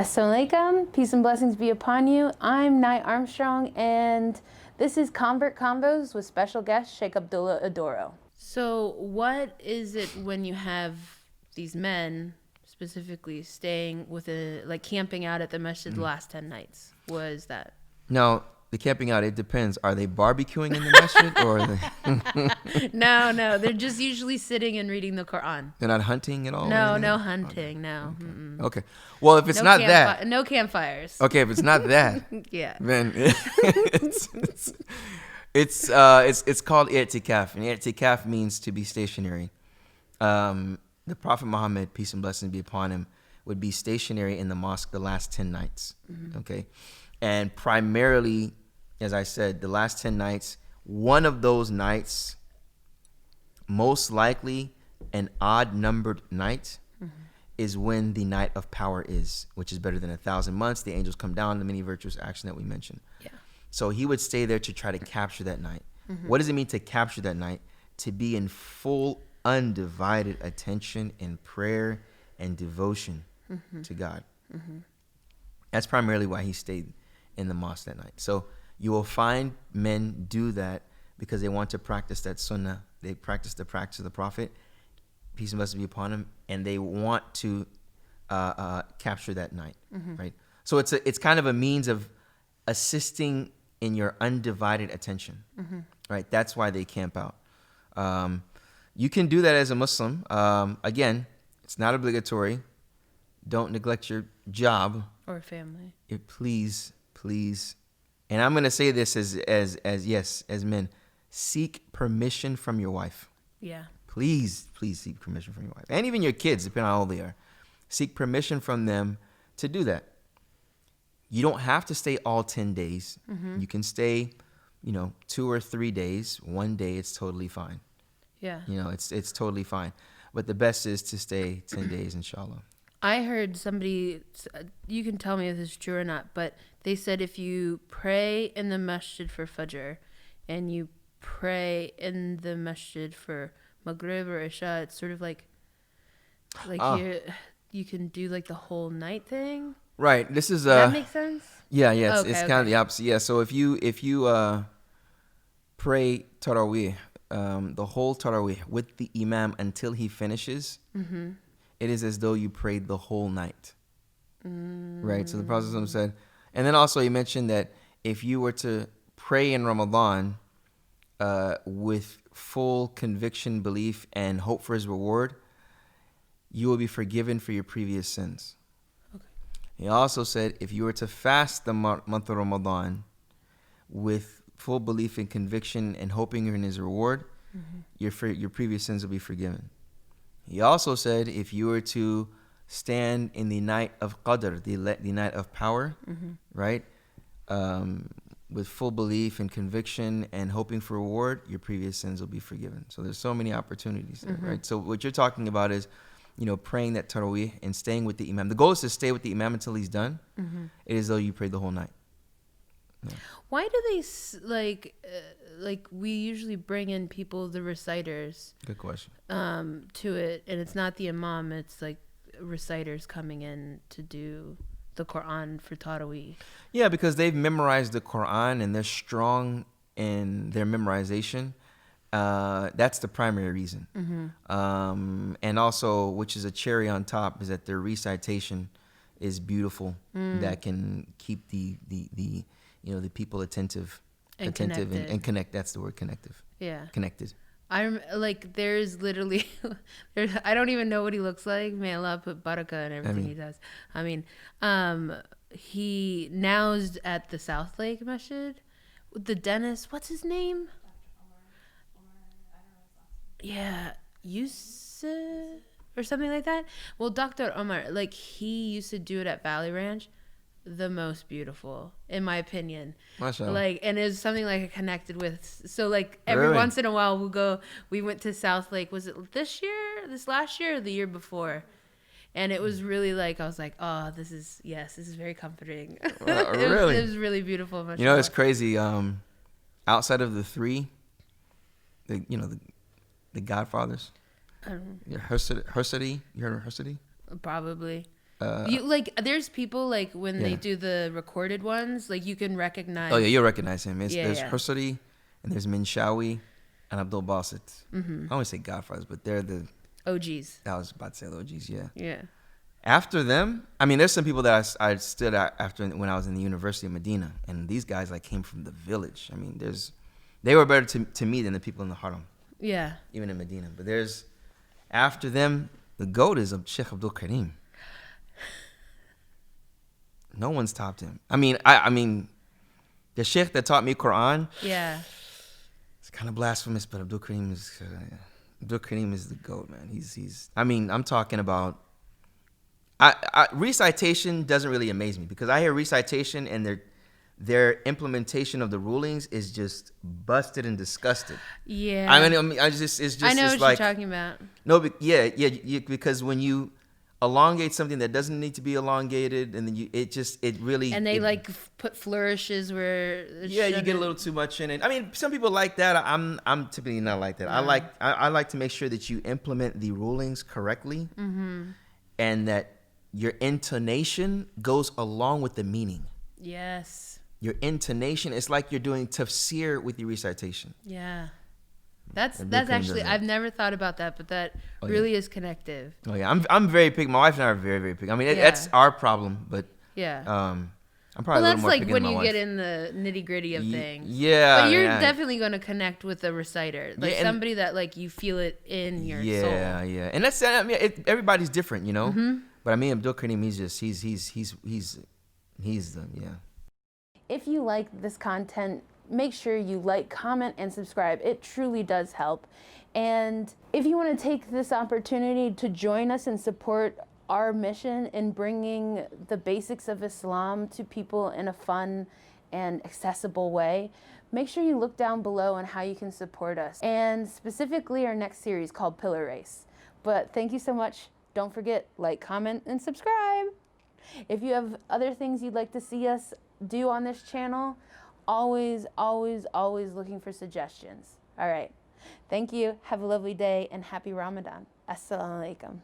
Assalamu alaikum, peace and blessings be upon you. I'm Nye Armstrong, and this is Convert Convos with special guest Sheikh Abdullah Adoro. So, what is it when you have these men specifically staying camping out at the masjid the last 10 nights? What is that? Now, the camping out, it depends. Are they barbecuing in the masjid or are they... No. They're just usually sitting and reading the Quran. They're not hunting at all? No hunting, okay. no. Okay. Well, if it's not that... No campfires. Okay, if it's not that... Yeah. Then it's called Itiqaf. And Itiqaf means to be stationary. The Prophet Muhammad, peace and blessings be upon him, would be stationary in the mosque the last 10 nights. Mm-hmm. Okay. And primarily, as I said, the last 10 nights, one of those nights, most likely an odd numbered night, is when the night of power is, which is better than 1,000 months. The angels come down, the many virtuous action that we mentioned. Yeah. So he would stay there to try to capture that night. Mm-hmm. What does it mean to capture that night? To be in full, undivided attention in prayer and devotion to God. Mm-hmm. That's primarily why he stayed in the mosque that night. So you will find men do that because they want to practice that sunnah. They practice the practice of the Prophet, peace and blessings be upon him, and they want to capture that night, right? So it's kind of a means of assisting in your undivided attention, right? That's why they camp out. You can do that as a Muslim. Again, it's not obligatory. Don't neglect your job or family. Please. And I'm going to say this as men, seek permission from your wife. Yeah. Please seek permission from your wife. And even your kids, depending on how old they are. Seek permission from them to do that. You don't have to stay all 10 days. Mm-hmm. You can stay, 2 or 3 days. 1 day, it's totally fine. Yeah. It's totally fine. But the best is to stay 10 days, inshallah. I heard somebody, you can tell me if this is true or not, but they said if you pray in the masjid for Fajr and you pray in the masjid for Maghrib or Isha, it's sort of like you can do like the whole night thing. Right. This is Does that make sense? Yeah. It's kind of the opposite. Yeah. So if you pray Taraweeh, the whole Taraweeh with the Imam until he finishes, it is as though you prayed the whole night. Right? So the Prophet said, and then also he mentioned that if you were to pray in Ramadan with full conviction, belief, and hope for his reward, you will be forgiven for your previous sins. Okay. He also said if you were to fast the month of Ramadan with full belief and conviction and hoping in his reward, your previous sins will be forgiven. He also said if you were to stand in the night of Qadr, the night of power, right, with full belief and conviction and hoping for reward, your previous sins will be forgiven. So there's so many opportunities there, right? So what you're talking about is, praying that Taraweeh and staying with the Imam. The goal is to stay with the Imam until he's done. It is though you prayed the whole night. Yeah. Why do they we usually bring in people, the reciters? Good question. To it, and it's not the Imam. It's like reciters coming in to do the Quran for Taraweeh. Yeah, because they've memorized the Quran and they're strong in their memorization. That's the primary reason. And also, which is a cherry on top, is that their recitation is beautiful. That can keep the people attentive and connect. That's the word, connective. Yeah. Connected. There's literally, I don't even know what he looks like. May Allah put barakah in everything he does. He now's at the South Lake Masjid with the dentist. What's his name? Yeah, Yusuf or something like that. Well, Dr. Omar, he used to do it at Valley Ranch. The most beautiful, in my opinion. Mashallah. And it was something I connected with. So every once in a while we went to South Lake. Was it this last year or the year before? And it was really I was like, oh, this is very comforting. Really? It was really beautiful. Mashallah. It's crazy. Outside of the three, the Godfathers. I don't know. Hersity. You heard of Hersity? Probably. You like there's people like when Yeah. they do the recorded ones, like you can recognize. Oh yeah, you'll recognize him. There's Yeah. Husari, and there's Minshawi, and Abdul Basit. I don't want to say Godfathers, but they're the OGs. I was about to say the OGs. Yeah. Yeah. After them, I mean, there's some people that I stood at after when I was in the University of Medina, and these guys like came from the village. I mean, they were better to me than the people in the Haram, Yeah. even in Medina. But after them, the GOAT is Sheikh Abdul Karim. No one's topped him. I mean, the Sheikh that taught me Quran. Yeah. It's kind of blasphemous, but Abdul Karim is the GOAT, man. He's. I mean, I'm talking about. Recitation doesn't really amaze me because I hear recitation and their implementation of the rulings is just busted and disgusted. Yeah. I mean, it's just. I know it's what like, you're talking about. No, but because when you elongate something that doesn't need to be elongated, and then it really. And they put flourishes where. Yeah, you get a little too much in it. I mean, some people like that. I'm typically not like that. No. I like to make sure that you implement the rulings correctly, and that your intonation goes along with the meaning. Yes. Your intonation is like you're doing tafsir with your recitation. Yeah. That's Karim actually does that. I've never thought about that, but that really is connective. Oh yeah, I'm very picky. My wife and I are very, very picky. I mean, Yeah. that's our problem, but Yeah. I'm probably a little Well, that's more like picky when than my you wife. get in the nitty gritty of things. Yeah, But you're yeah. definitely going to connect with the reciter, like Yeah, and- somebody that like you feel it in your soul. Yeah, and that's I mean, everybody's different, you know. But I mean, Abdul Karim, he's the yeah. If you like this content, make sure you like, comment, and subscribe. It truly does help. And if you want to take this opportunity to join us and support our mission in bringing the basics of Islam to people in a fun and accessible way, make sure you look down below on how you can support us. And specifically our next series called Pillar Race. But thank you so much. Don't forget, like, comment, and subscribe. If you have other things you'd like to see us do on this channel, always, always, always looking for suggestions. All right. Thank you. Have a lovely day and happy Ramadan. Assalamu alaikum.